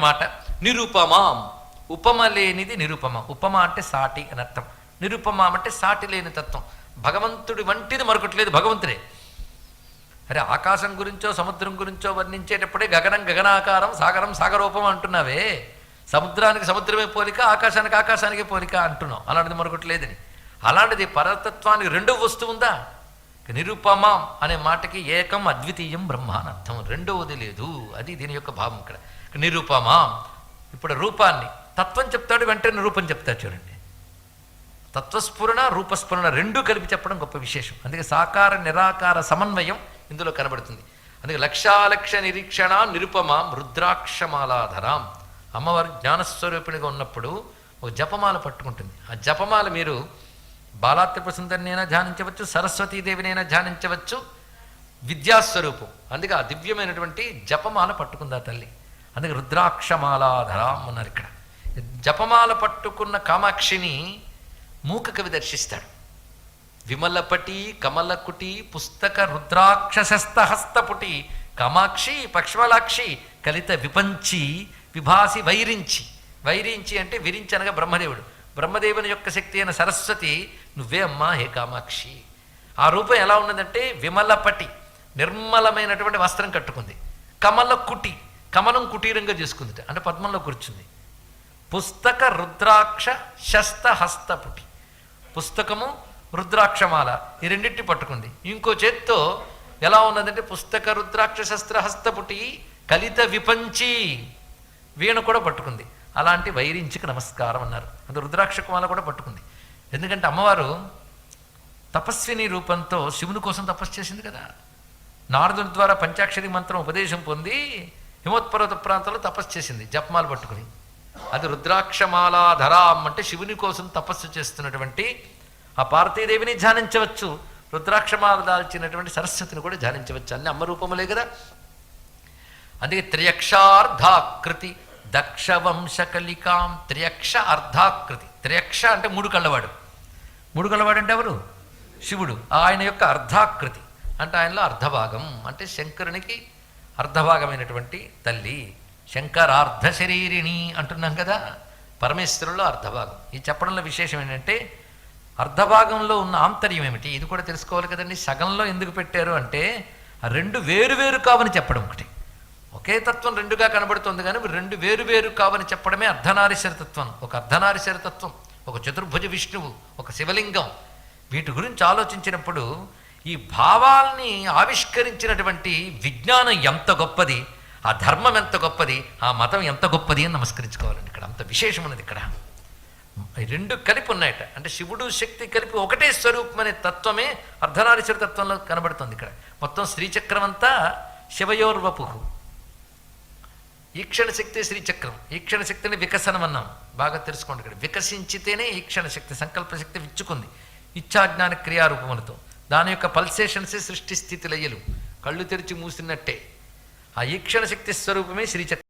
మాట నిరుపమాం. ఉపమ లేనిది నిరుపమ. ఉపమ అంటే సాటి అని అర్థం. నిరుపమాం అంటే సాటి లేని తత్వం. భగవంతుడి వంటిది మరొకటి లేదు, భగవంతుడే. అరే ఆకాశం గురించో సముద్రం గురించో వర్ణించేటప్పుడే గగనం గగనాకారం సాగరం సాగరూపం అంటున్నావే. సముద్రానికి సముద్రమే పోలిక, ఆకాశానికి ఆకాశానికే పోలిక అంటున్నావు. అలాంటిది మరొకటి లేదని. అలాంటిది పరతత్వానికి రెండవ వస్తువు ఉందా? నిరుపమాం అనే మాటకి ఏకం అద్వితీయం బ్రహ్మ అని అర్థం. రెండవది లేదు. అది దీని యొక్క భావం ఇక్కడ. నిరుపమాం. ఇప్పుడు రూపాన్ని తత్వం చెప్తాడు, వెంటనే రూపం చెప్తాడు. చూడండి, తత్వస్ఫురణ రూపస్ఫురణ రెండూ కలిపి చెప్పడం గొప్ప విశేషం. అందుకే సాకార నిరాకార సమన్వయం ఇందులో కనబడుతుంది. అందుకే లక్షాలక్ష నిరీక్షణ నిరుపమాం రుద్రాక్షమాలాధరాం. అమ్మవారు జ్ఞానస్వరూపిణిగా ఉన్నప్పుడు ఒక జపమాల పట్టుకుంటుంది. ఆ జపమాల మీరు బాలాత్రిపుర సుందరినైనా ధ్యానించవచ్చు, సరస్వతీదేవినైనా ధ్యానించవచ్చు. విద్యాస్వరూపం. అందుకే ఆ దివ్యమైనటువంటి జపమాల పట్టుకుందా తల్లి. అందుకే రుద్రాక్షమాలాధరాం అన్నారు ఇక్కడ. జపమాల పట్టుకున్న కామాక్షిని మూక కవి దర్శిస్తాడు. విమలపటి కమలకుటి పుస్తక రుద్రాక్షసస్తహస్తపుటి కామాక్షి పక్ష్మలాక్షి కలిత విపంచి విభాసి వైరించి. వైరించి అంటే విరించి అనగా బ్రహ్మదేవుడు. బ్రహ్మదేవుని యొక్క శక్తి అయిన సరస్వతి నువ్వే అమ్మా హే కామాక్షి. ఆ రూపం ఎలా ఉన్నదంటే విమలపటి, నిర్మలమైనటువంటి వస్త్రం కట్టుకుంది. కమల కుటి, కమలం కుటీరంగా చేసుకుంది, అంటే పద్మంలో కూర్చుంది. పుస్తక రుద్రాక్ష శస్తహస్తపుటి, పుస్తకము రుద్రాక్షమాల ఈ రెండింటిని పట్టుకుంది. ఇంకో చేత్తో ఎలా ఉన్నదంటే పుస్తక రుద్రాక్ష శస్త్రహస్తపుటి కలిత విపంచి, వీణ కూడా పట్టుకుంది. అలాంటి వైరించికి నమస్కారం అన్నారు. అది రుద్రాక్షమాల కూడా పట్టుకుంది. ఎందుకంటే అమ్మవారు తపస్విని రూపంతో శివుని కోసం తపస్సు చేసింది కదా. నారదుని ద్వారా పంచాక్షరి మంత్రం ఉపదేశం పొంది హిమోత్పర్వత ప్రాంతంలో తపస్సు చేసింది జపమాల పట్టుకుని. అది రుద్రాక్షమాలాధరాం అంటే శివుని కోసం తపస్సు చేస్తున్నటువంటి ఆ పార్వతీదేవిని ధ్యానించవచ్చు, రుద్రాక్షమాల దాల్చినటువంటి సరస్వతిని కూడా ధ్యానించవచ్చు. అన్ని అమ్మ రూపములే కదా. అందుకే త్రియక్షార్ధాకృతి దక్షవంశకలికాం. త్రియక్ష అర్ధాకృతి. త్రియక్ష అంటే మూడు కళ్ళవాడు. మూడు కళ్ళవాడు అంటే ఎవరు? శివుడు. ఆయన యొక్క అర్ధాకృతి అంటే ఆయనలో అర్ధభాగం, అంటే శంకరునికి అర్ధభాగమైనటువంటి తల్లి. శంకరార్ధ శరీరిణి అంటున్నాం కదా, పరమేశ్వరుల్లో అర్ధభాగం. ఈ చెప్పడంలో విశేషం ఏంటంటే అర్ధభాగంలో ఉన్న ఆంతర్యం ఏమిటి, ఇది కూడా తెలుసుకోవాలి కదండి. సగంలో ఎందుకు పెట్టారు అంటే ఆ రెండు వేరు వేరు కావని చెప్పడం ఒకటి. ఒకే తత్వం రెండుగా కనబడుతుంది కానీ రెండు వేరు వేరు కావని చెప్పడమే అర్ధనారీశ్వర తత్వం. ఒక అర్ధనారీశ్వర తత్వం, ఒక చతుర్భుజ విష్ణువు, ఒక శివలింగం. వీటి గురించి ఆలోచించినప్పుడు ఈ భావాల్ని ఆవిష్కరించినటువంటి విజ్ఞానం ఎంత గొప్పది, ఆ ధర్మం ఎంత గొప్పది, ఆ మతం ఎంత గొప్పది అని నమస్కరించుకోవాలండి. ఇక్కడ అంత విశేషం ఉన్నది. ఇక్కడ రెండు కలిపి ఉన్నాయట. అంటే శివుడు శక్తి కలిపి ఒకటే స్వరూపం అనే తత్వమే అర్ధనారీశ్వర తత్వంలో కనబడుతుంది. ఇక్కడ మొత్తం శ్రీచక్రం అంతా శివయోర్వపు. ఈక్షణ శక్తి శ్రీచక్రం. ఈక్షణ శక్తిని వికసనం అన్నాం, బాగా తెలుసుకోండి. ఇక్కడ వికసించితేనే ఈక్షణ శక్తి, సంకల్పశక్తి విచ్చుకుంది ఇచ్ఛాజ్ఞాన క్రియారూపములతో. దాని యొక్క పల్సేషన్సే సృష్టి స్థితి లయలు. కళ్ళు తెరిచి మూసినట్టే ఆ ఈక్షణ శక్తి స్వరూపమే శ్రీచక్రం.